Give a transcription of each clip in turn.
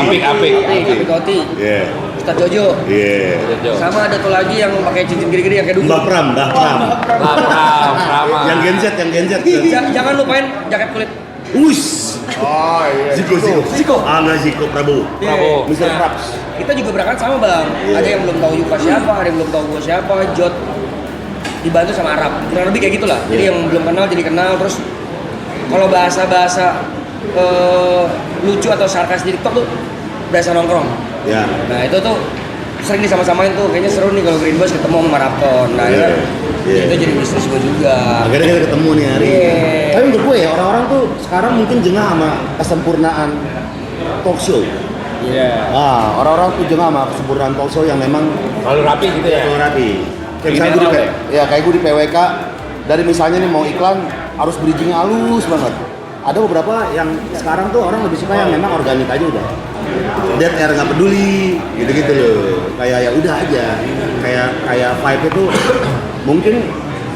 Apik Oti. Iya. Ustadz Jojo. Iya. Sama ada tuh lagi yang pakai cincin gede-gede yang kayak dulu. Mbah Pram. Rama. Yang Gen Z. Jangan lupain jaket kulit. Us. Oh iya. Ziko. Enggak Ziko Prabowo. Mr. Krabs. Kita juga berangkat sama bang. Ada yang belum tahu Yuka siapa, ada yang belum tahu gue siapa. Jot dibantu sama Arab. Kurang lebih kayak gitulah. Jadi yang belum kenal jadi kenal. Terus kalau bahasa lucu atau sarkas di TikTok tuh berasa nongkrong. Ya. Nah itu tuh sering disama-samain tuh, kayaknya seru nih kalau Green Boys ketemu sama Marathon. Nah itu jadi bisnis gue juga. Akhirnya kita ketemu nih hari ini. Yeah. Tapi menurut gue ya orang-orang tuh sekarang mungkin jengah sama kesempurnaan talk show. Iya. Orang-orang tuh jengah sama kesempurnaan talk show yang memang Kalau rapi gitu ya. terlalu rapi. Kayak misalnya Ini gue tahu kayak gue di PWK dari misalnya nih mau iklan harus bridging halus banget. Ada beberapa yang sekarang tuh orang lebih suka yang memang organik aja udah. Dead air nggak peduli, gitu-gitu loh. Kayak ya udah aja. Kayak vibe itu mungkin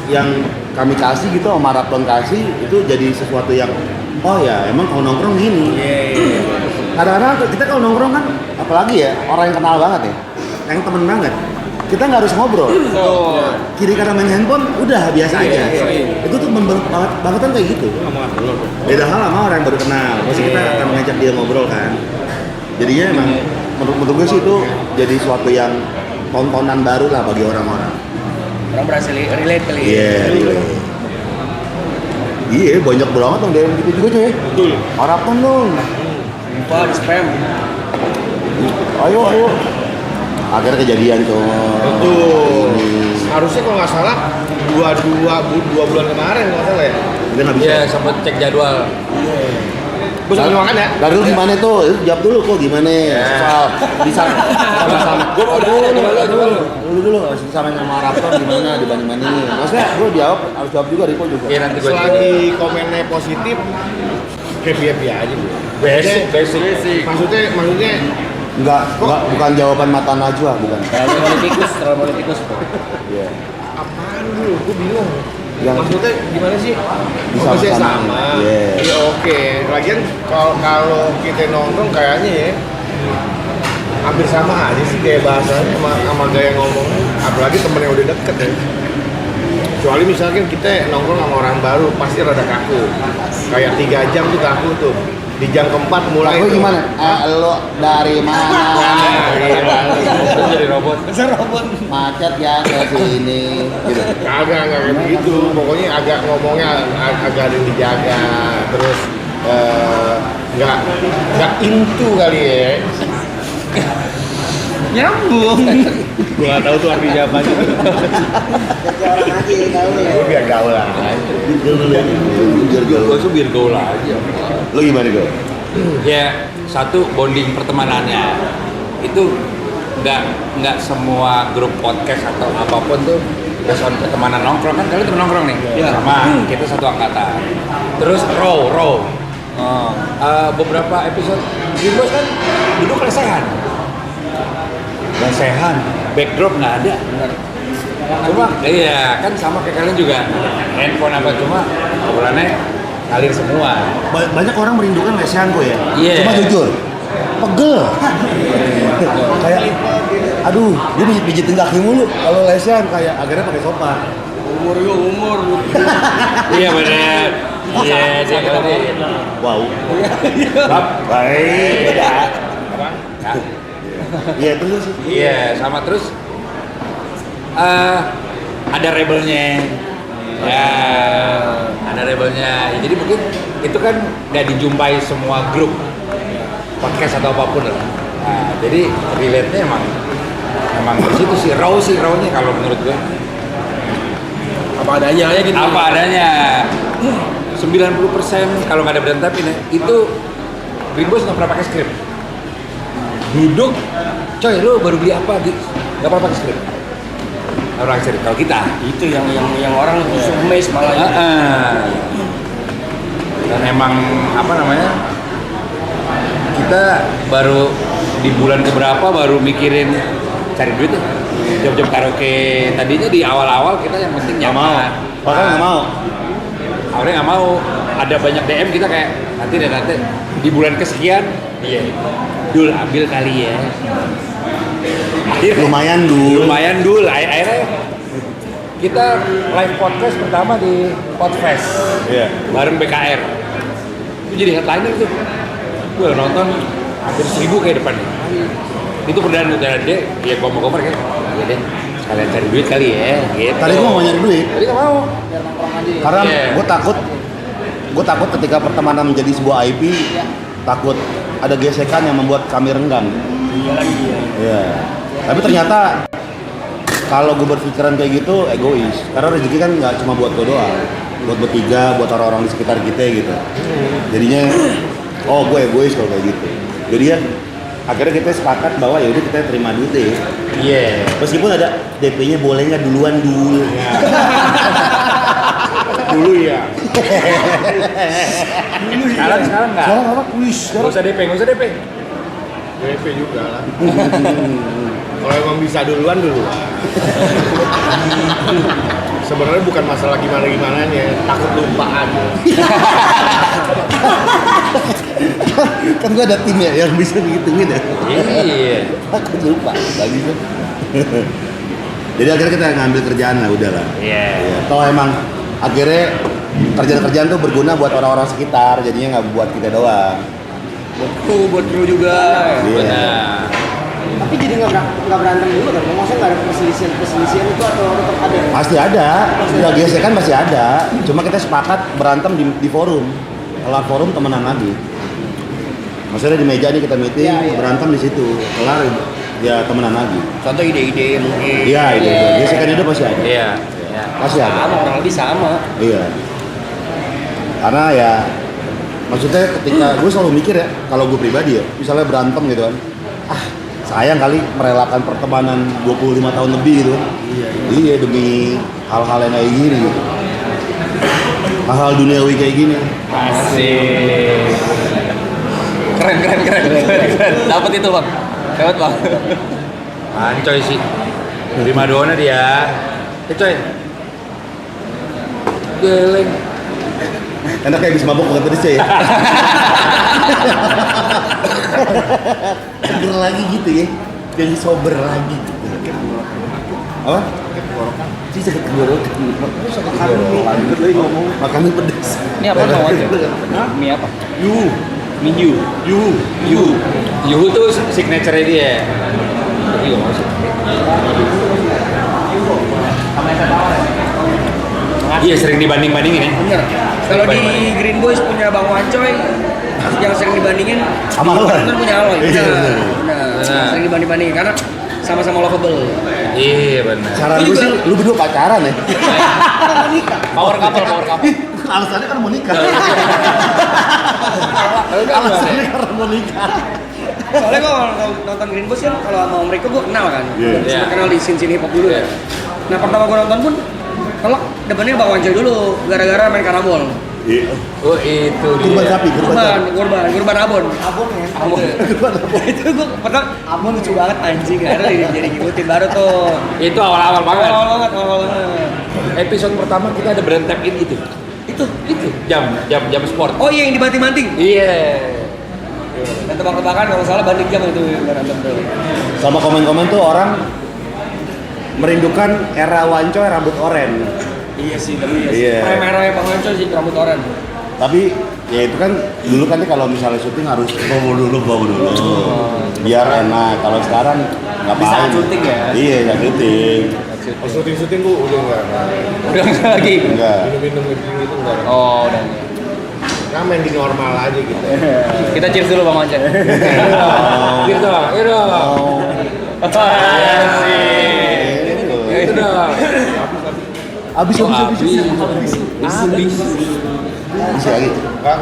yang kami kasih gitu, Marathon kasih itu jadi sesuatu yang oh ya emang kalau nongkrong gini. Kadang-kadang kita kalau nongkrong kan apalagi ya orang yang kenal banget ya, yang temen banget. Kita nggak harus ngobrol. Kiri kanan main handphone udah biasa aja. Itu tuh banget kan kayak gitu. Beda hal sama orang yang baru kenal. Pasti kita akan mengajak dia ngobrol kan. Jadinya emang menurut gue sih itu jadi suatu yang tontonan baru lah bagi orang-orang. Orang berhasil relate kali. Iya banyak banget dong DM gitu juga cuy. Betul. Harapan dong. Lupa di spam. Ayo. Akhirnya kejadian tuh. Betul. Harusnya kalau nggak salah dua bulan kemarin nggak salah ya. Kita nggak bisa. Iya, sempat cek jadwal. Gue sambil makan ya. Dari lu gimana tuh? Jawab dulu kok gimana? Soal bisa sama-sama. Gue mau coba lu. Dulu sama Marathon gimana dibanding-bandingin. Maksudnya gue harus jawab juga Riko juga. Iya nanti gue Selagi komennya positif, happy aja. basic. Maksudnya Enggak, bukan jawaban mata najwa, bukan. Terlalu politikus. Iya. apaan dulu? Gue bingung. Yang Maksudnya gimana sih? Bisa Maksudnya sama. sama. Yes. Iya oke. Lagian kalau kita nongkrong kayaknya ya hampir sama aja sih kayak bahasanya sama gaya ngomongnya. Apalagi temen yang udah deket ya. Kecuali misalkan kita nongkrong sama orang baru pasti rada kaku. Kayak 3 jam tuh kaku tuh. Di jam keempat mulai Aku tuh. gimana? Lo dari mana? jadi robot. Macet ya ke sini. Gitu. Agak kayak begitu. Pokoknya agak ngomongnya agak ada yang dijaga. Terus nggak into kali ya. Nyambung. Gue nggak tahu tuh artinya apa. Gue biar gaul lah. Gue tuh biar gaul aja. Lo gimana gue? Ya satu bonding pertemanannya itu nggak semua grup podcast atau apapun tuh based on pertemanan nongkrong kan kalian temen nongkrong nih sama kita satu angkatan terus row beberapa episode Green Boys kan duduk lesehan backdrop nggak ada cuma iya kan sama kayak kalian juga handphone apa cuma obrolannya ngalir semua. Banyak orang merindukan lesehan gue ya. Iya. Cuma jujur, pegel. Kayak, aduh, gue pijitin kaki mulu. Kalau lesehan kayak akhirnya pakai sofa. Umur. Iya benar. Iya dia kalau dia. Wow. Baik. Beda. Iya terus. Iya sama terus ada rebelnya. Ya, ada rebelnya. Jadi mungkin itu kan nggak dijumpai semua grup podcast atau apapun lah. Nah, jadi relate-nya emang di situ sih raw-nya kalau menurut gue. Apa adanya aja gitu. Apa adanya. 90% kalau nggak ada berantakin ya, itu Green Boys nggak pernah pakai skrip. Duduk, coy lu baru beli apa gitu? Nggak pernah pakai skrip. Orang cerita kalau kita Itu yang orang sumes malah. Dan emang apa namanya kita baru di bulan keberapa baru mikirin cari duit tuh job karaoke tadinya di awal-awal kita yang penting nyaman. Bahkan nggak mau. Awalnya nggak mau. Ada banyak DM kita kayak nanti di bulan kesekian, iya, Dul ambil kali ya. Lumayan dulu. Lumayan Dul, akhirnya kita live podcast pertama di Podfest Iya. bareng BKR. Itu jadi headliner tuh. Gue nonton hampir 1000 kayak depan. Itu perdana deh, ya gua mau cover kan. Ya deh, sekalian cari duit kali ya. Gitu. Tadi gua mau nyari duit. Tadi nggak mau. Karena Iya. gue takut ketika pertemanan menjadi sebuah IP, takut ada gesekan yang membuat kami renggang. Iya. Tapi ternyata kalau gue berpikiran kayak gitu egois. Karena rezeki kan nggak cuma buat gue doang, buat bertiga, buat orang-orang di sekitar kita gitu. Jadinya, oh gue egois kalau kayak gitu. Jadi ya akhirnya kita sepakat bahwa ya udah kita terima duit deh. Iya. Meskipun ada DP-nya boleh nggak duluan dulu. Dulu ya. Sekarang nggak. Sekarang apa? Wih, Nggak usah DP, nggak usah DP. DP juga lah. Kalau emang bisa duluan. Sebenarnya bukan masalah gimana-gimananya, takut lupa aja. Kan gue ada tim ya yang bisa ngitungin ya. Iya. Takut lupa. Lagi tuh. Jadi akhirnya kita ngambil kerjaan lah, udahlah. Iya. Ya, toh emang akhirnya kerjaan-kerjaan tuh berguna buat orang-orang sekitar, jadinya nggak buat kita doang. Buat kru juga. Iya. Benar. Tapi jadi nggak berantem dulu kan? Maksudnya nggak ada perselisihan itu atau tetap ada? Pasti ada, udah gesekan masih ada. Cuma kita sepakat berantem di forum. Kelar forum temenan lagi. Maksudnya di meja nih kita meeting, Iya. berantem di situ. Kelar ya temenan lagi. Contoh ide-ide mungkin. Iya, itu. Gesekan itu pasti ada. Iya. Iya. Pasti ada. Sama, kurang lebih sama. Iya. Karena ya maksudnya ketika gue selalu mikir ya, kalau gue pribadi ya, misalnya berantem gitu kan. Sayang kali merelakan pertemanan 25 tahun lebih gitu kan. Iya, demi hal-hal yang kayak gini gitu. Hal-hal duniawi kayak gini. Asik. Keren. Dapat itu, Bang. Dapat, Bang. Ancoy sih. Prima dona dia. Coy. Geleng. Enak kayak habis mabok bukan tadi ya. Seger lagi gitu ya. Jadi sober lagi gitu. Apa? Sih sakit tenggorokan. Makanan pedas. Ini apa Bang Wajah? Mie apa? Yuhu tuh signature dia. Iya, mau sih. Iya, sering dibanding-bandingin ya. Bener. Kalau di Green Boys punya Bang Wancoy, yang sering dibandingin Sama Aloy. Kan punya Aloy. Iya, bener. Bener. Sering dibanding-bandingin karena sama-sama lovable. Iya, benar. Saran gue sih, lu berdua pacaran ya? Power couple. Alasannya kan mau nikah. Alasannya karena mau nikah. Soalnya gue kalau nonton Green Boys kan kalau sama mereka gue kenal kan. Iya. Sempat kenal di scene hip hop dulu ya. Nah pertama gue nonton pun kalau depannya Bang Wancoy dulu gara-gara main karambol. Iya. Oh, itu Kurban dia. sapi, Kurban abon. Abon ya? Abon. Itu gue pertama abon lucu banget anjing karena jadi ngikutin baru tuh. Itu awal-awal banget. Awal banget. Episode pertama kita ada brand tap in itu. Itu jam sport. Oh iya yang dibanting-banting. Iya. Dan tebak-tebakan kalau salah banting jam itu berantem tuh. Sama komen-komen tuh orang merindukan era Wancoy rambut oren. Iya sih, tapi Iya. merah-merahnya Bang Wancoy sih rambut oren. Tapi ya itu kan dulu kan kalau misalnya syuting harus bawa dulu. Biar enak. Kalau sekarang nggak Di saat syuting ya? Iya, nggak syuting. Pas syuting gua udah enggak. Udah enggak lagi. Enggak. Minum gitu enggak. Oh, udah. Nah, main di normal aja gitu. Kita cheers dulu Bang Wancoy. Gitu dong, itu dong. Iya sih. Itu dong. Abis. Habis. Isi lagi. Enggak.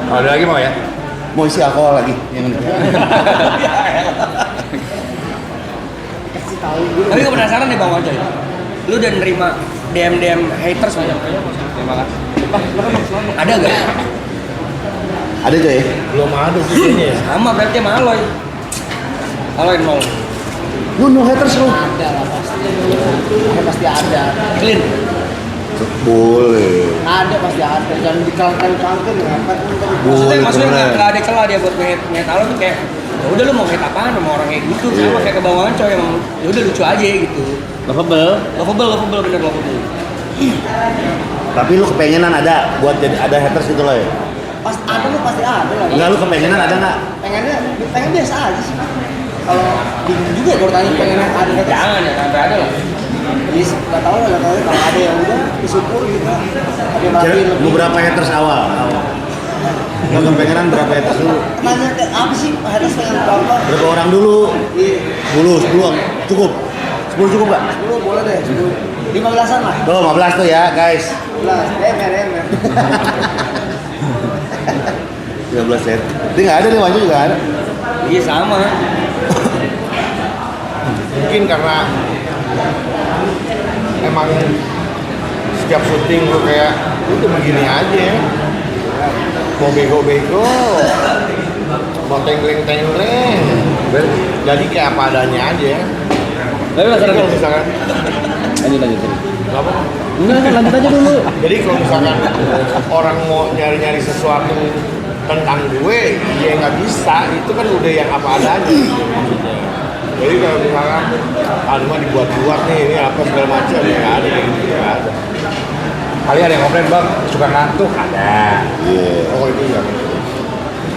Oh, ada lagi mau ya? Mau isi alkohol lagi yang ini. Tapi gue penasaran nih Bang Wancoy. Lu udah nerima DM haters banyak. Terima kasih. Ada gak? Ada coy. Belum ada sih kayaknya ya. Sama berarti sama Aloy. Aloy 0. No haters lu. Ada lah pasti. Ya pasti ada. Clean. Boleh. Ada pasti ada, jangan dikalkan-kalkan ya. Maksudnya nggak ada celah dia buat nge-hate lo tuh kayak ya udah lu mau hate apaan sama orang kayak gitu sama kayak kebawahan coy emang ya udah lucu aja gitu. Lovable bener lovable. Tapi lu kepengenan ada buat jadi ada haters gitu loh ya? Pas ada lu pasti ada lah. Enggak, lu kepengenan ada nggak? Pengen biasa aja sih. Kalau bingung juga kalau tanya pengen ada Jangan ya sampai ada lah. Jadi nggak tahu kalau ada yang udah disyukur gitu. Ada yang merhatiin lebih. Lu berapa haters awal? Lu kepengenan berapa haters dulu? Nanya ke apa sih haters pengen berapa? Berapa orang dulu? Iya. 10 cukup? 10 cukup nggak? 10 boleh deh, 10. 15-an lah. Tuh 15 tuh ya guys. 15. Emer. 13 set. Dia nggak ada nih, Wanju juga ada. Iya sama. Mungkin karena emang setiap syuting gue kayak udah begini aja ya. Mau bego-bego, mau tengleng-tengleng, jadi kayak apa adanya aja. Tapi Jadi kalau misalkan lanjut. apa? Enggak, lanjut aja dulu. Jadi kalau misalkan orang mau nyari-nyari sesuatu tentang gue, ya nggak bisa. Itu kan udah yang apa adanya. Maksudnya. Jadi kalau misalkan, aduh mah dibuat-buat nih, ini apa segala macam ya nggak ada kayak gitu, nggak ada. Kali ada yang komplain bang, suka ngantuk, ada. Iya. Oh itu ya.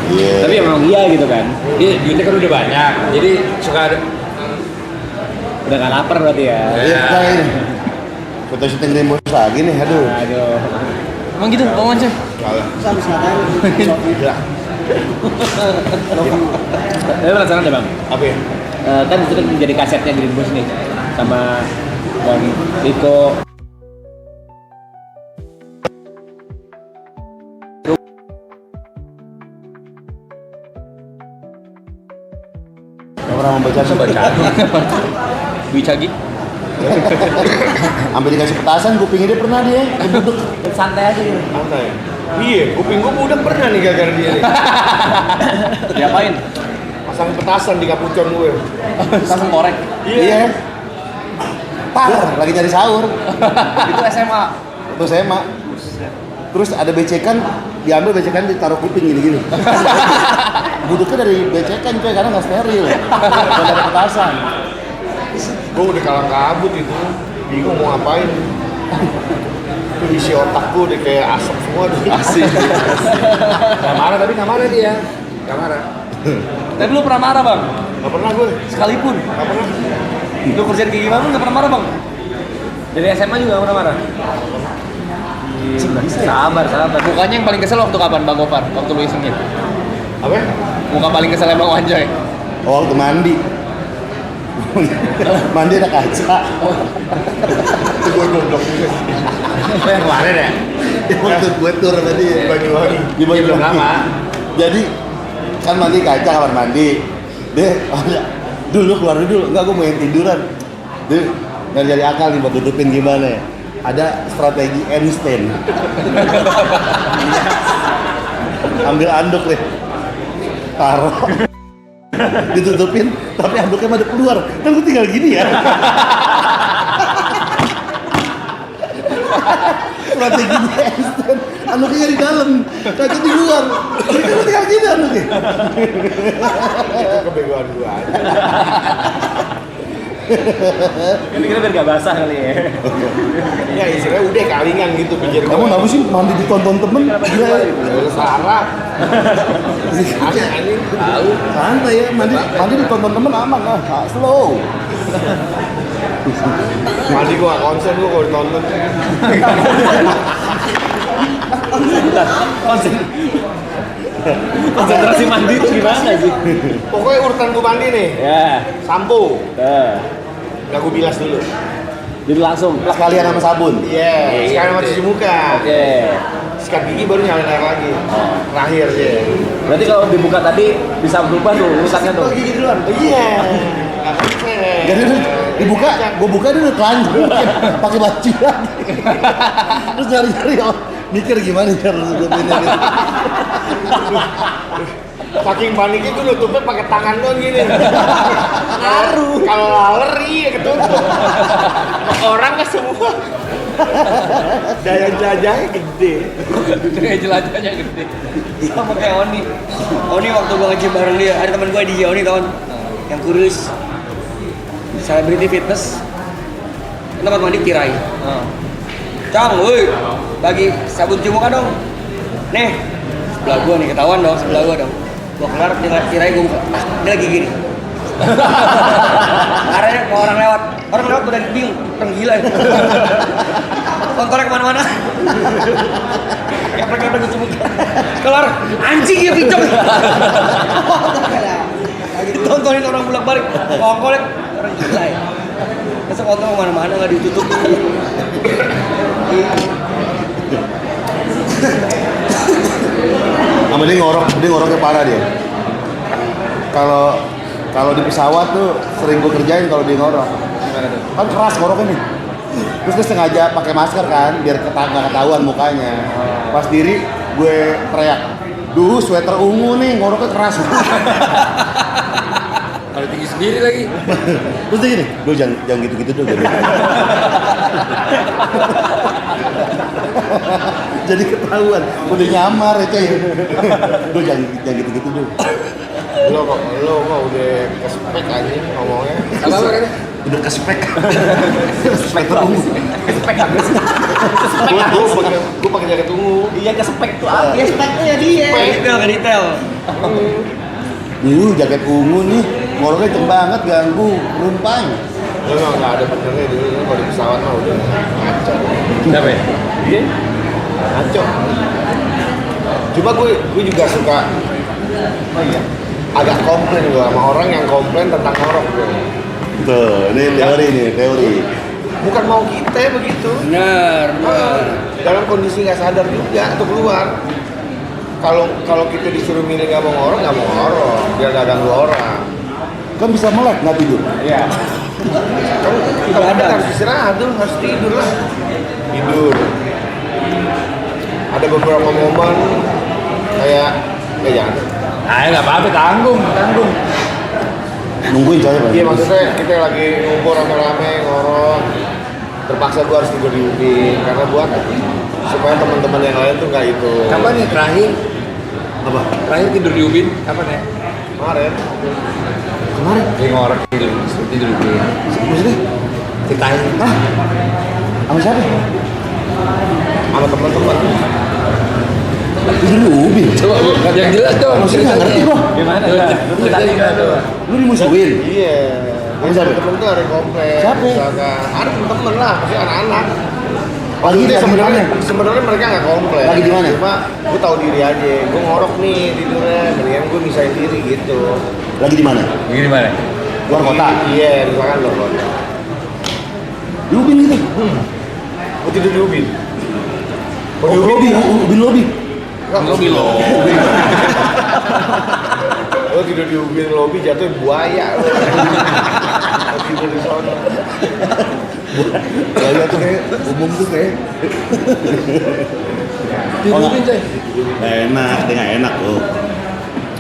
Iya. Tapi emang iya gitu kan. Dia duitnya kan udah banyak, jadi suka ada. Udah gak lapar berarti ya. Iya, kita ini. Foto syuting demo lagi nih, aduh. Aduh. Emang gitu, Bang Wanca? Salah. Terus habis ngatain Tidak. Tapi penasaran deh Bang. Apa ya? Kan itu kan menjadi kasetnya Green Bus nih sama Bang Riko. Gak pernah membaca Wicagi. Sampai dikasih petasan, kupingnya dia pernah dia duduk. Santai aja gitu. Santai. Iya, kuping gue udah pernah nih gara-gara dia nih. Diapain? Pasang petasan di kapucon gue. Langsung korek. Iya. Par, lagi nyari sahur. Itu SMA. Itu SMA. Terus ada becekan, diambil becekan ditaruh kuping gini-gini. Duduknya dari becekan coy, karena nggak steril. Nggak ada petasan. Gue udah kalang kabut itu. Bingung mau ngapain. Itu isi otak gue udah kayak asap semua tuh. Asik. Gak marah tapi gak marah dia. Gak marah. Tapi lu pernah marah Bang? Gak pernah gue. Sekalipun. Gak pernah. Lu kerjaan kayak gimana lu gak pernah marah Bang? Dari SMA juga gak pernah marah? Sabar. Mukanya yang paling kesel waktu kapan Bang Gopar? Waktu lu isengin? Apa? Muka paling kesel Bang Wanjoy? Oh, waktu mandi. Mandi ada kaca. Itu gue goblok juga sih. Apa yang kemarin ya? Waktu gue tur tadi Banyuwangi. di Belum lama. Jadi kan mandi kaca kamar mandi. Dia dulu keluar dulu, enggak gue mau yang tiduran. Dia nyari cari akal nih buat tutupin gimana ya. Ada strategi Einstein. Ambil anduk nih, taruh, ditutupin, tapi anduknya pada keluar. Kan gue tinggal gini ya. Strateginya Einstein, anduknya di dalam, kaca di luar. Jadi kan gue tinggal gini anduknya. Itu kebegoan gue aja. Kira-kira biar gak basah kali ya. Ya istilahnya udah kalingan gitu pikir gue. Kamu kenapa sih mandi ditonton temen? Gila ya. Udah sarap. Aneh. Tahu, santai ya, mandi ditonton temen aman lah, slow. Mandi gue gak konsen gue kalau ditonton. Konsentrasi mandi itu gimana sih? Pokoknya urutan gue mandi nih. Ya. Sampo. Gak gue bilas dulu. Jadi langsung. Sekalian sama sabun. Iya, sekarang mau cuci muka. Oke. Sikat gigi baru nyalain air lagi. Terakhir ya. Berarti kalau dibuka tadi bisa berubah tuh urusannya tuh. gigi duluan. Iya. Gak keren. Jadi dibuka, gue buka dia udah telanjang, pakai baju lagi. Terus nyari-nyari, mikir gimana cara tutupinnya gitu. Saking paniknya gue nutupnya pakai tangan doang gini. Ngaruh. Kalau laler iya ketutup. Orang kan semua. Daya jelajahnya gede. Daya jelajahnya gede. Sama kayak Oni. Oni waktu gua nge-gym bareng dia, ada teman gua DJ Oni kawan. Yang kurus. Celebrity fitness. Tempat mandi tirai. Cang, woi. Bagi sabun ciuman dong. Nih. Sebelah gua nih ketahuan dong, sebelah gua dong. Gua kelar tirai gua buka. Dia lagi gini. Karena mau orang lewat udah bingung, orang gila ya. Kontornya kemana-mana. Keprek gue cuma kelar, anjing ya pinjam. Ditontonin orang bolak-balik, kongkolek orang gila ya. Masa kontor kemana-mana nggak ditutup. Sama dia ngoroknya parah dia. Kalau di pesawat tuh sering gue kerjain kalau dia ngorok. Kan keras ngoroknya nih. Terus dia sengaja pakai masker kan biar nggak ketahuan mukanya. Pas diri gue teriak, duh sweater ungu nih ngoroknya keras. Kalau tinggi sendiri lagi. Terus dia gini, duh jangan gitu-gitu dong. Jadi ketahuan, udah nyamar ya coy. Duh jangan gitu-gitu dong. Lo kok udah kespek anjing ngomongnya. Apa kan? Udah kespek. Sweater ungu. Gue pakai jaket ungu. Iya ke spek tuh apa? Ya speknya ya dia. Detail ke detail. Jaket ungu nih, ngoroknya kenceng banget ganggu penumpang. Lo nggak ada benernya dulu kalau di pesawat mah udah ngaco. Kenapa ya? Iya, ngaco. Cuma gue juga suka agak komplain gue sama orang yang komplain tentang ngorok gue. Tuh, ini teori. Bukan mau kita begitu. Benar. Dalam kondisi nggak sadar juga untuk keluar. Kalau kita disuruh milih nggak mau ngorok, biar nggak ganggu orang. Kan bisa melek nggak tidur. Iya. Kalau kita harus istirahat tuh, harus tidur lah. Tidur. Ada beberapa momen kayak jangan. Nggak apa-apa, tanggung. Nungguin coy. Iya maksudnya kita lagi ngumpul rame-rame ngorok. Terpaksa gua harus tidur di UBI karena buat supaya teman-teman yang lain tuh nggak itu. Kapan nih terakhir? Apa? Terakhir tidur di Ubin? Kapan ya? Kemarin. Dia ngorok tidur di Ubin. Maksudnya? Ceritain. Hah? Sama siapa? Sama teman-teman. Tidur di ubin. Coba yang jelas dong. Maksudnya nggak ngerti gua. Gimana? Ceritanya gimana? Lu dimusuhin? Iya. Sama siapa? Temen tuh ada kompleks. Siapa? Misalkan ada temen lah, maksudnya anak-anak. Lagi di Sebenarnya mereka nggak kompleks. Lagi di mana? Cuma gue tahu diri aja. Gue ngorok nih tidurnya, mendingan gue misahin diri gitu. Lagi di mana? Gini mana? Luar kota. Iya, misalkan luar kota. Di ubin gitu. Gue tidur di Ubin. Oh, ubin lobby. Lobby lo. Lo tidur di Ubin lobby jatuh buaya lo. Tidur di sana. Buaya tuh kayak umum tuh kayak. Di Ubin coy. Enak, dia nggak enak loh.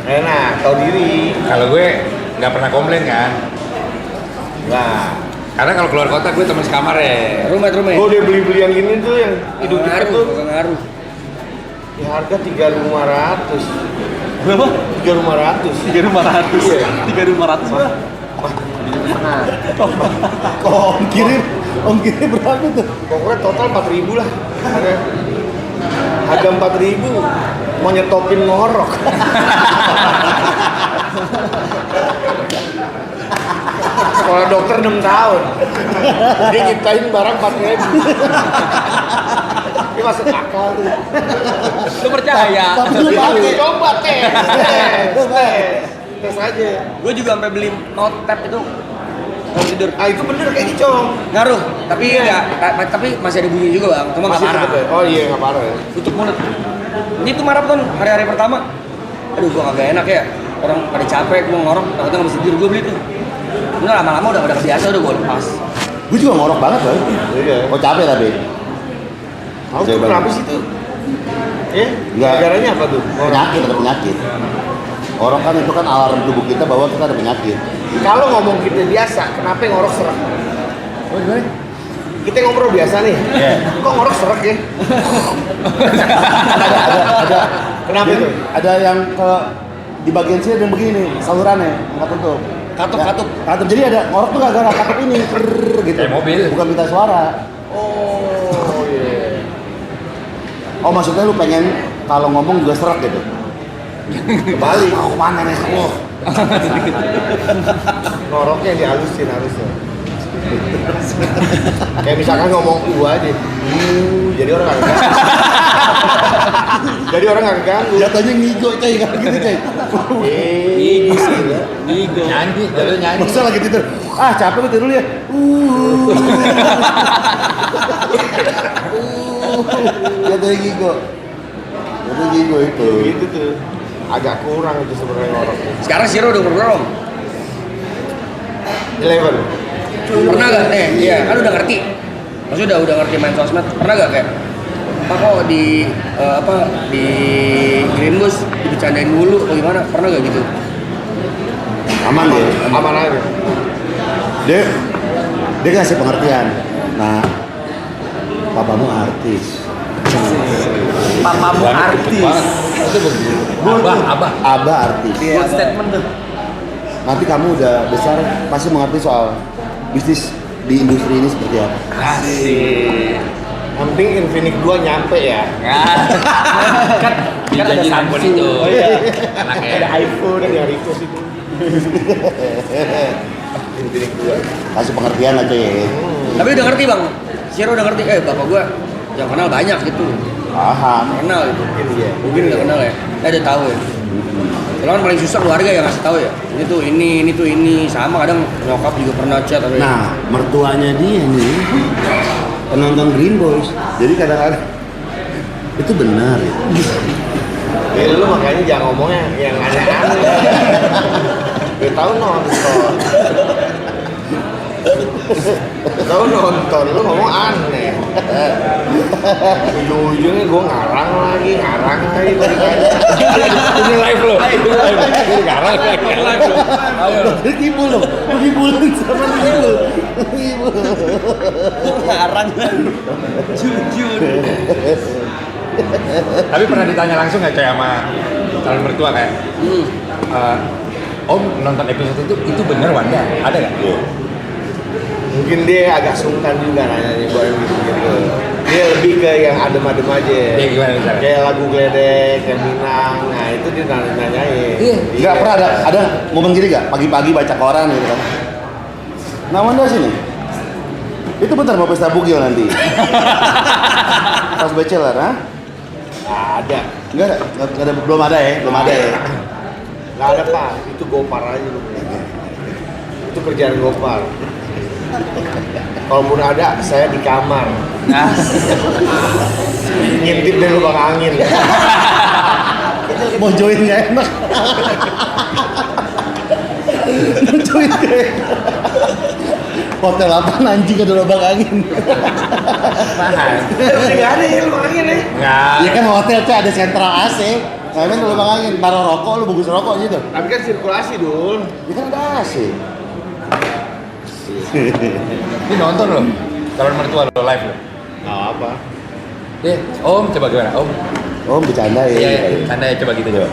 Enak, tahu diri. Kalau gue nggak pernah komplain kan. Nah, Karena kalau keluar kota gue teman sekamar ya. Rumah. gue udah beli yang ini tuh yang hidup kita Ngaruh, tuh. bukan ngaruh. Ya harga 3.500. Berapa? 3.500. 3.500. Iya. 3.500 lah. Kok ongkirnya berapa tuh? Pokoknya total 4.000 lah. Harga 4.000 mau nyetopin ngorok. Sekolah dokter 6 tahun. Dia nyiptain barang 4.000. Ini masuk akal tuh. Lu percaya? Tapi lu pakai. Coba tes aja. Gue juga sampai beli note tab itu kalau tidur. Ah itu bener kayak Cong. Ngaruh, tapi tapi masih ada bunyi juga bang, cuma nggak Masih parah. tetep ya? Oh iya nggak parah ya. Tutup mulut. Ini tuh maraton hari-hari pertama. Aduh gua kagak enak ya. Orang pada capek, gua ngorok, takutnya nggak bisa tidur. Gua beli tuh. Udah lama-lama udah kebiasa, udah gua lepas. Gue juga ngorok banget loh. Iya. Kok capek tapi? Tahu tuh kenapa sih tuh? Ya? Nggak. Negaranya apa tuh? Penyakit, ada penyakit. Ngorok kan itu kan alarm tubuh kita bahwa kita ada penyakit. Kalau ngomong kita biasa, kenapa yang ngorok serak? Oh gimana? Kita ngobrol biasa nih. Kok ngorok serak ya? Ada Kenapa itu? ada yang ke di bagian sini ada yang begini salurannya nggak tutup. Katup. Jadi ada ngorok tuh gara-gara katup ini gitu. Kayak mobil. Bukan minta suara. Oh iya. Oh maksudnya lu pengen kalau ngomong juga serak gitu. Kebalik. Mau kemana nih kamu? Ngoroknya dihalusin harusnya. Kayak misalkan ngomong gua aja. Jadi orang nggak ganggu. Jadi orang nggak ganggu. Jatuhnya ngigo coy kan gitu coy. Ngigo. Nyanyi, jatuh nyanyi. Masa lagi tidur. Ah capek gue tidur dulu ya. Jatuhnya ngigo. Jatuhnya ngigo itu. Gitu tuh. Agak kurang itu sebenarnya ngoroknya. Sekarang Siro udah berapa? 11. Pernah gak? Iya, kan udah ngerti. Maksudnya udah ngerti main sosmed. Pernah gak kayak kok di di Green Bus dibicarain dulu atau gimana? Pernah gak gitu? Aman ya. Aman aja. Dia ngasih pengertian. Nah, papamu artis. Papamu artis. Itu begitu. Abah artis. Good statement tuh. Nanti kamu udah besar pasti mengerti soal bisnis di industri ini seperti apa. Asik. Yang penting Infinix 2 nyampe ya. Kan ada Janji handphone Samsung. itu. Oh, iya. Anaknya. Ada iPhone yang request itu. Infinix 2. Kasih pengertian aja ya. Tapi udah ngerti bang. Siro udah ngerti. Bapak gua yang kenal banyak gitu. Paham. Kenal gitu. Iya. Mungkin nggak kenal ya. Dia tahu ya. Kalau kan paling susah keluarga yang ngasih tahu ya. Ini tuh ini sama kadang nyokap juga pernah chat tapi. Nah, mertuanya dia nih penonton Green Boys. Jadi kadang-kadang itu benar ya. Ya lu makanya jangan ngomongnya yang aneh-aneh. Gue tahu nonton. Tahu nonton, lu ngomong aneh. Ujung-ujungnya gue ngarang lagi. Ini live lo. Ini garang lagi. Ayo. Lu kibul dong. Lu kibulin sama lu kibul. Lu kibul. Ngarang jujur. Tapi pernah ditanya langsung nggak coy sama calon mertua kayak, Om nonton episode itu bener Wanda? Ada nggak? Mungkin dia agak sungkan juga nanya gue gitu. Dia lebih ke yang adem-adem aja. Dia gimana misalnya? Kayak lagu Gledek, yang Minang, nah itu dia nanyain. Enggak pernah ada momen gini gak? Pagi-pagi baca koran gitu kan. Nah, Wanda sini. Itu bentar mau pesta bugil nanti. Pas bachelor, ha? Ada. Enggak ada, belum ada ya? Belum ada ya? Nggak ada pak, itu Gopar aja lu. Itu kerjaan Gopar. Kalaupun ada, saya di kamar. Ngintip dari lubang angin. Mau join gak enak. Mau join gak enak. Hotel apa anjing ada lubang angin. Mahal. Nggak ada ya lubang angin ya? Nggak. Ya kan hotel tuh ada sentral AC. Nah, kan ada lubang angin, taruh rokok, lu bungkus rokok gitu. Tapi kan sirkulasi dul. Ya kan ada AC. Ini nonton loh. Calon mertua lo live lo. Nggak apa. Om coba gimana? Om. Oh, bercanda ya. Iya, Anda ya coba gitu coba.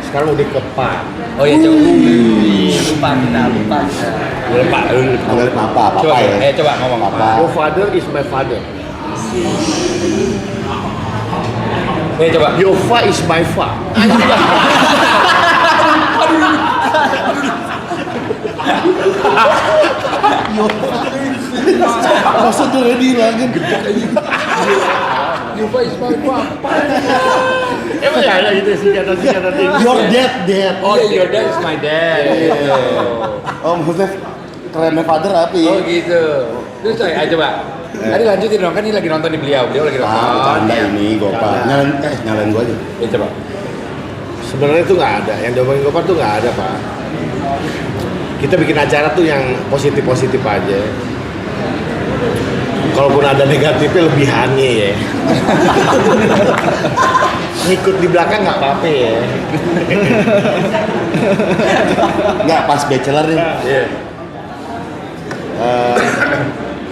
Sekarang udah ke Pak. Oh iya coba. Lupa kita. Lupa. Panggil papa Coba, ya. coba ngomong Papa. Your father is my father. Coba. Your fa is my fa. Maksudnya dihilangin. Yupa is my papa. Emang ya ada gitu singkatan tinggi. Your dad. Oh, your dad is my dad. Oh, maksudnya kerennya father apa ya? Oh gitu. Terus coba. Tadi lanjutin dong, kan ini lagi nonton di beliau lagi nonton. Bercanda ini, Gopal. Nyalain gua aja. Ya coba. Sebenarnya itu nggak ada. Yang diomongin Gopar tuh nggak ada pak. Kita bikin acara tuh yang positif aja. Kalaupun ada negatifnya lebihannya ya. ngikut di belakang nggak apa-apa ya. Nggak, pas bachelor nih. Iya.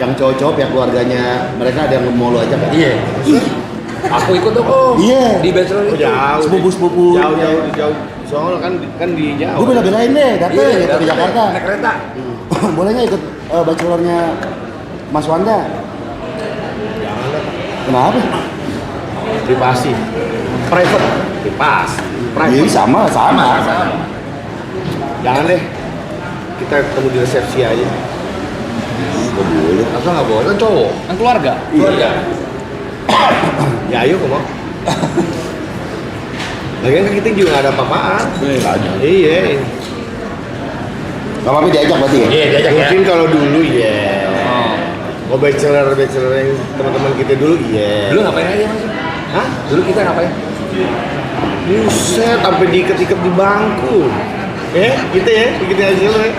Yang cowok-cowok pihak keluarganya mereka ada yang mau lu ajak kan? Iya. Aku ikut dong Om. Iya. Di bachelor Oh, itu. jauh. Sepupu-sepupu. Jauh. Soalnya kan di jauh. Gue bela-belain deh, dateng Iya, gitu di Jakarta. Naik kereta. Boleh nggak ikut bachelornya Mas Wanda? Jangan lah. Kenapa? Privasi. Private. Privasi. Iya sama. Jangan deh. Kita ketemu di resepsi aja. Gak boleh. Masa nggak boleh? Kan cowok. Kan keluarga. Keluarga. Ya ayo kok mau. Lagian kan kita juga nggak ada apa-apaan. Iya. Gak apa-apa diajak berarti ya? Iya, diajak ya. Mungkin kalau dulu ya. Mau bachelor yang teman-teman kita dulu iya. Dulu ngapain aja Mas? Hah? Dulu kita ngapain? Buset, sampai diikat-ikat di bangku. Gitu ya, bikin aja lo ya.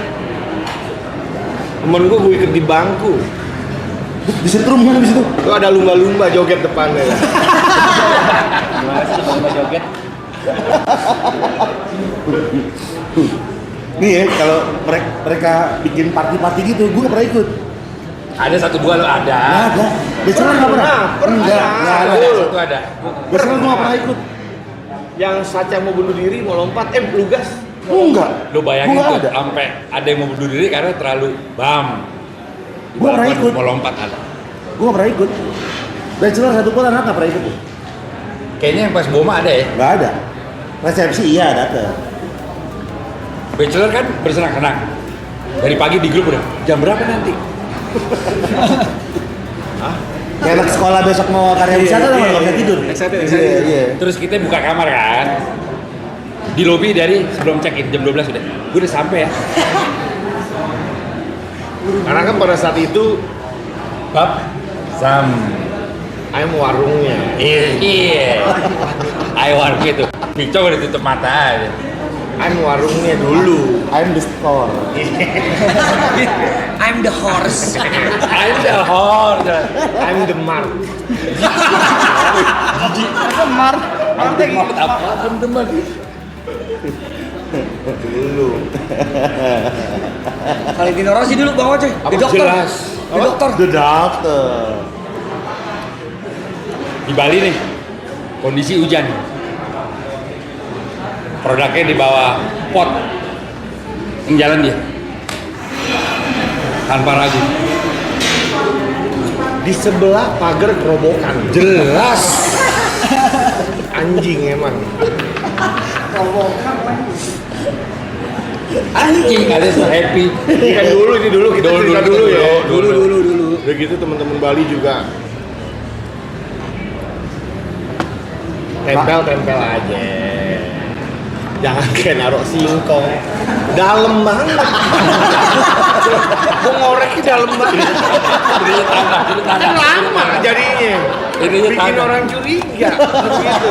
Temen gue ikat di bangku. Disetrum kan di situ? Tuh ada lumba-lumba joget depannya. Gimana sih coba joget? Nih ya, kalau mereka bikin party-party gitu, gue gak pernah ikut. Ada 1 2 lo ada. Nggak ada. Bachelor gak pernah? Enggak ada. Satu ada. Bachelor gue gak pernah ikut. Yang Sacha mau bunuh diri, mau lompat, lugas. Enggak. Lo bayangin Gua tuh ada. sampai ada yang mau bunuh diri karena terlalu bam. Gua pernah ikut. Mau lompat ada. Gue gak pernah ikut. Bachelor 1 bulan gak pernah ikut. Kayaknya yang pas Boma ada ya. Gak ada. Resepsi iya dateng. Bachelor kan bersenang-senang. Dari pagi di grup udah. Jam berapa nanti? Kayak anak sekolah besok mau karya wisata sama gak bisa tidur. Excited. Iya. Terus kita buka kamar kan. Di lobi dari sebelum check-in jam 12 udah. Gue udah sampai ya. Karena kan pada saat itu Bab Sam. ayam warungnya. Iya. Ayo warung gitu. Pico udah tutup mata aja. Ayam warungnya dulu. I'm the store. I'm the horse. Ayo the horse. I'm the mark. Apa teman? Dulu. Valentino Rossi dulu bawa coy. Di dokter. Jelas. Di dokter. The doctor. Di Bali nih. Kondisi hujan. Produknya di bawah pot. Yang jalan dia. Tanpa ragu. Di sebelah pagar kerobokan. Jelas. Anjing emang. Anjing ada so happy. Kan dulu ini dulu kita Dulu, cerita dulu, dulu ya. dulu. Udah gitu teman-teman Bali juga tempel aja. Jangan kayak naruh singkong. Dalam banget. Gua ngoreknya dalam banget. Kan lama jadinya. Ininya Bikin tanah. orang curiga. Gitu.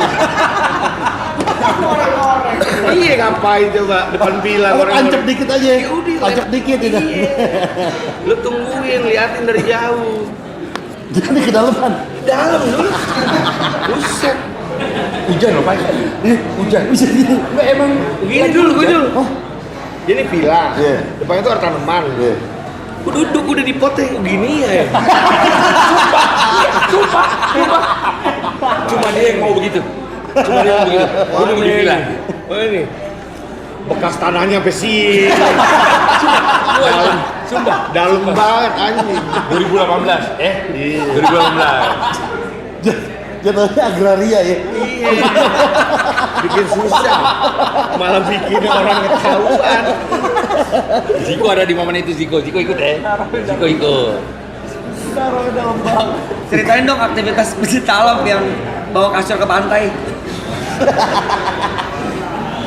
Iya ngapain coba depan villa orang Tancap dikit aja. Tancap dikit ya. lu tungguin liatin dari jauh. Jangan di kedalaman. Dalam dulu. Buset. Hujan loh Pak. Hujan. Bisa gitu. Enggak emang Begini dulu, gue dulu. Oh, Jadi villa. Iya. Depannya tuh ada tanaman. iya. Gue duduk udah di potnya gini ya. Cuma dia yang mau begitu. Cuma dia yang mau begitu. Gue nunggu di villa. Oh ini. Bekas tanahnya sampai sini. Dalam. Sumpah. Dalam banget anjing. 2018. Iya. 2018. Jatuhnya agraria ya. Iya. Bikin susah. Malah bikin orang ketahuan. Ziko ada di momen itu Ziko ikut ya. Ziko ikut. Ceritain dong aktivitas pecinta alam yang bawa kasur ke pantai.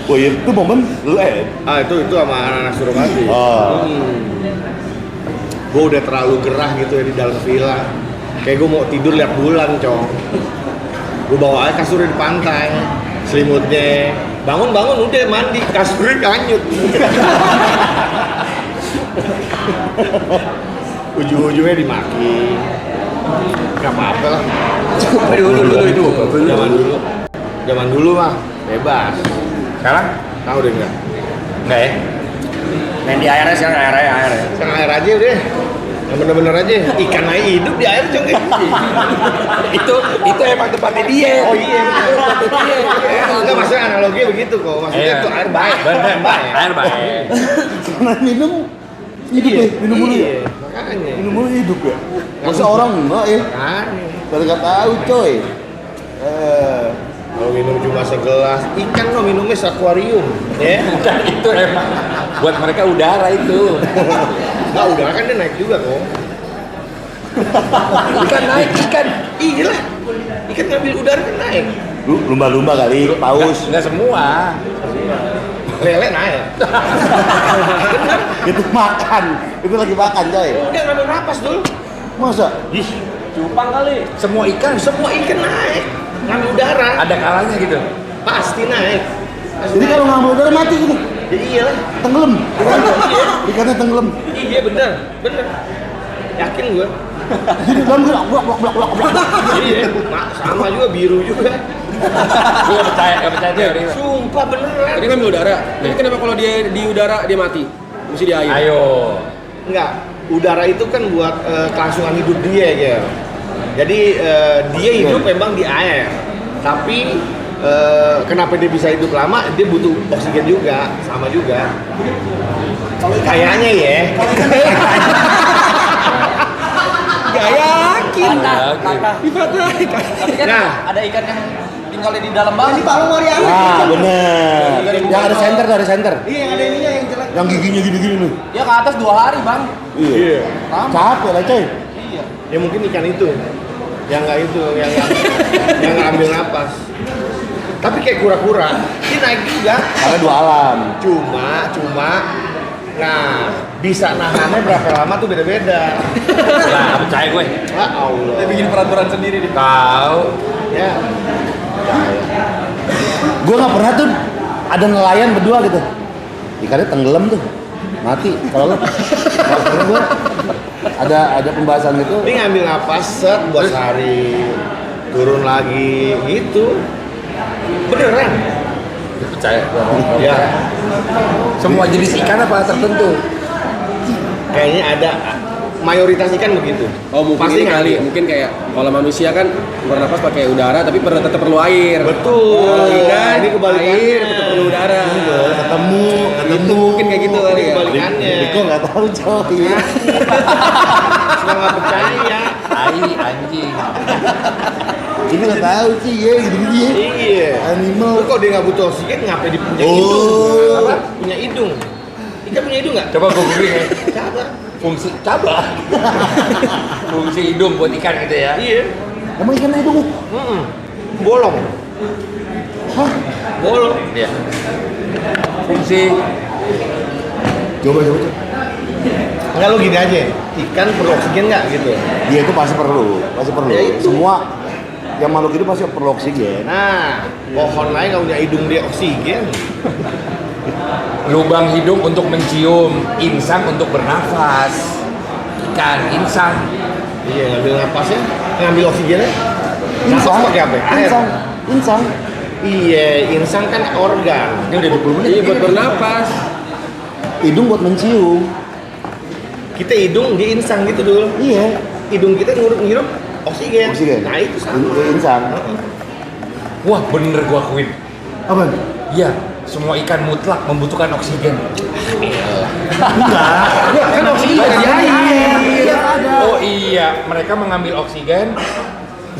Wah itu momen lu Itu sama anak-anak Suropati. Oh. Gue udah terlalu gerah gitu ya di dalam villa. Kayak gue mau tidur lihat bulan, cong. Gue bawa aja kasurnya di pantai, selimutnya. Bangun udah mandi, kasurnya hanyut. Ujung-ujungnya dimaki. Gak apa-apa lah. Dulu itu. Zaman dulu. Zaman dulu mah bebas. Sekarang Tahu deh enggak? enggak ya? Main di airnya sekarang air ya. Sekarang air aja udah. Yang bener-bener aja. Ikan aja hidup di air cong. itu emang tempatnya dia. Oh iya, betul. Enggak maksudnya analoginya begitu kok. Maksudnya Iya. itu air baik. Bener, baik. air baik. Karena minum hidup ya, minum mulu ya. Iya, makanya. Minum mulu hidup ya. Masa orang enggak ya? Makanya. Baru nggak tahu coy. Kalau minum cuma segelas ikan lo minumnya akuarium, ya? Bukan itu emang buat mereka udara itu. Nggak udara kan dia naik juga kok. Ikan naik ikan. Iya lah, ikan ngambil udara kan naik. Lumba-lumba kali, paus. Enggak semua. Lele naik. Itu makan. Itu lagi makan coy. Dia ngambil napas dulu. Masa? Ih, Semua ikan semua ikan naik, ngambil udara. ada kalanya gitu. Pasti naik. Pasti Jadi naik. kalau ngambil udara mati gitu. Ya iyalah. Tenggelam. Ikannya tenggelam. Iya bener. Yakin gue. Jadi dalam blak blak. Iya, sama juga biru juga. Gue nggak percaya teori. Sumpah beneran. Ini kan di udara. Jadi kenapa kalau dia di udara dia mati? Mesti di air. Ayo. Enggak, udara itu kan buat kelangsungan hidup dia ya. Jadi dia hidup memang di air. Tapi kenapa dia bisa hidup lama? Dia butuh oksigen juga, sama juga. Kayaknya ya. Gak yakin. Oke. Dipatahin. Tapi kan Nah. ada ikan yang tinggal di dalam bawah. Ini Pak Umar yang Ah bener. Yang ada center tuh, ada center. Iya, yang ada ininya yang jelek. Yang giginya gini-gini nih. Dia ke atas 2 hari, Bang. Iya. Capek lah coy. Iya. Ya mungkin ikan itu. Yang nggak itu, yang nggak ambil napas. Tapi kayak kura-kura, dia naik juga. Karena 2 alam. Cuma, nah bisa nahannya berapa lama tuh beda-beda. Nah, percaya gue. Ya Allah. Dia bikin peraturan sendiri di Tahu. Ya. Gue nggak pernah tuh ada nelayan berdua gitu. Ikannya tenggelam tuh, mati. Kalau lo, nggak pernah gue. Ada pembahasan gitu. Ini ngambil napas set buat sehari, turun lagi gitu. Beneran? Percaya. Ya. Semua jenis ikan apa tertentu? Kayaknya ada mayoritas ikan begitu. Oh mungkin Pasti ini kali, ngambil. mungkin kayak kalau manusia kan bernapas pakai udara tapi tetap perlu air. Betul. Ikan Ini kebalikannya. air tetap perlu udara. Ketemu Itu mungkin kayak gitu kali ya. Kebalikannya. Riko nggak tahu coy. Sudah nggak percaya. Tai anjing. Ini nggak tahu sih ya, gitu-gitu ya. Iya. Animal. Kok dia nggak butuh oksigen? Ngapain dia punya Oh. hidung? Apa? Punya hidung. Ikan punya hidung nggak? Coba gue googling ya. Coba. Fungsi fungsi hidung buat ikan gitu ya. Iya. Emang ikan itu? Bolong. Hah? Bolong. Iya. Fungsi Coba. Enggak lo gini aja. Ikan perlu oksigen nggak gitu? Dia itu pasti perlu. Ya itu. Semua yang makhluk hidup pasti perlu oksigen. Nah, pohon lain nggak punya hidung dia oksigen. lubang hidung untuk mencium, insang untuk bernafas. Ikan insang. Iya, ngambil napasnya, ngambil oksigennya. Napas Insang. pakai apa? Air. Insang. Iya, insang kan organ. Ini udah 20 menit. Iya buat bernapas. Hidung buat mencium. Kita hidung di insang gitu dulu. Iya. Hidung kita ngirup oksigen. Oksigen. Nah itu sama. Insang. Wah, bener gua akuin. Apa? Iya, semua ikan mutlak membutuhkan oksigen. Kan oksigen ada di air. Oh iya, mereka mengambil oksigen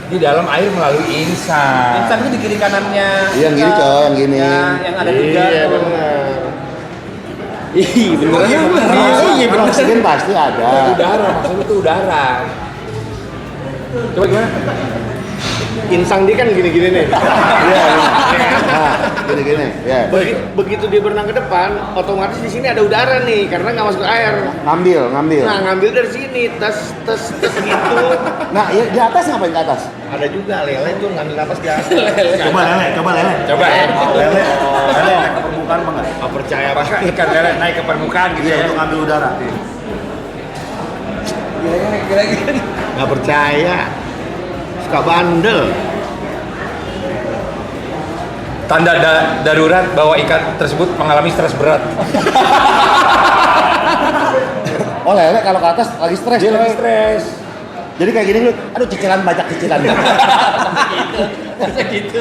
di dalam air melalui insang. Insang itu di kiri kanannya. Iya, yang gini, coy, yang gini. Yang ada 3 Iya tuh. benar. Ih beneran. Iya, bener. Oksigen pasti ada. Udara, maksudnya itu udara. Coba gimana? Insang dia kan gini-gini nih. Iya. Nah, gini-gini. Ya. Begitu dia berenang ke depan, otomatis di sini ada udara nih karena nggak masuk air. Ngambil. Nah ngambil dari sini, tes gitu. Nah, ya, di atas ngapain ke atas? Ada juga lele tuh ngambil napas di atas. Coba lele. Coba ya. Lele naik ke permukaan apa enggak? Nggak percaya pak. Apakah ikan lele naik ke permukaan gitu Iya, ya? untuk ngambil udara. Kira-kira. Nggak percaya. Suka bandel. Tanda darurat bahwa ikan tersebut mengalami stres berat. Oh lele kalau ke atas lagi stres. Dia lagi coy. stres. Jadi kayak gini, aduh cicilan banyak cicilan. Masa gitu.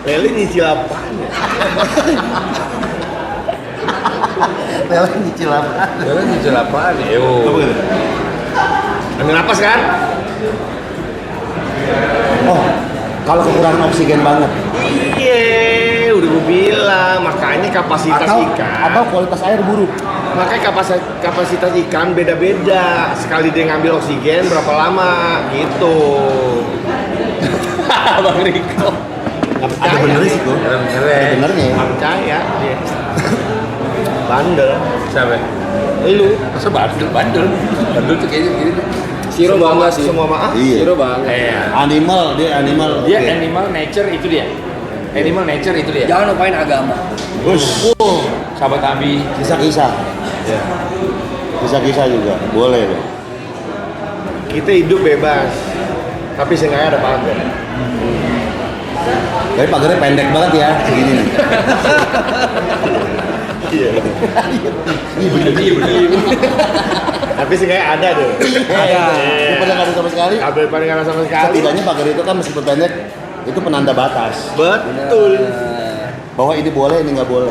Lele nyicil apaan ya? Lele nyicil apa? Jalan nyicil apaan ya? Yo. Ambil napas kan? Oh, kalau kekurangan oksigen banget. Iya, udah gue bilang, makanya kapasitas Atau ikan. kualitas air buruk. Makanya kapasitas ikan beda-beda. Sekali dia ngambil oksigen berapa lama gitu. Bang Riko. Nggak Ada benernya sih, Go. Ada Ada benernya. benernya ya. Nggak percaya dia. Bandel. Siapa? Lu Masa bandel? Bandel tuh kayaknya gini. Siro bangga sih. semua maaf. Iya. Siro bangga. Iya. Animal, dia animal. Dia oke. animal nature itu dia. Animal nature itu dia. Jangan lupain agama. Sahabat Abi. Kisah-kisah. Ya. Kisah-kisah juga. Boleh loh. Kita hidup bebas. Tapi seenggaknya ada pagar. Tapi pagarnya pendek banget ya, segini nih. Iya. Iya bener. Tapi seenggaknya ada deh. Ada. Daripada nggak ada sama sekali. Daripada nggak ada sama sekali. Setidaknya pagar itu kan meskipun pendek, itu penanda batas. Betul. Bahwa ini boleh, ini nggak boleh.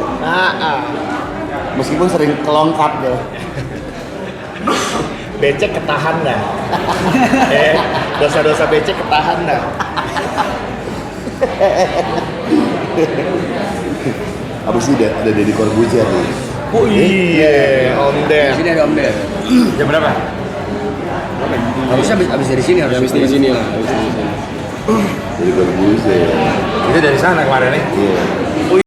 Meskipun sering kelongkap ya. Becek ketahan dah. Dosa-dosa becek ketahan dah. Abis ini ada Deddy Corbuzier nih. Oh iya, Om Di Den. sini ada Om Den. Jam berapa? Harusnya abis dari sini harus. Habis di sini lah. Habis di sini. Deddy Corbuzier. Itu dari sana kemarin nih. Iya.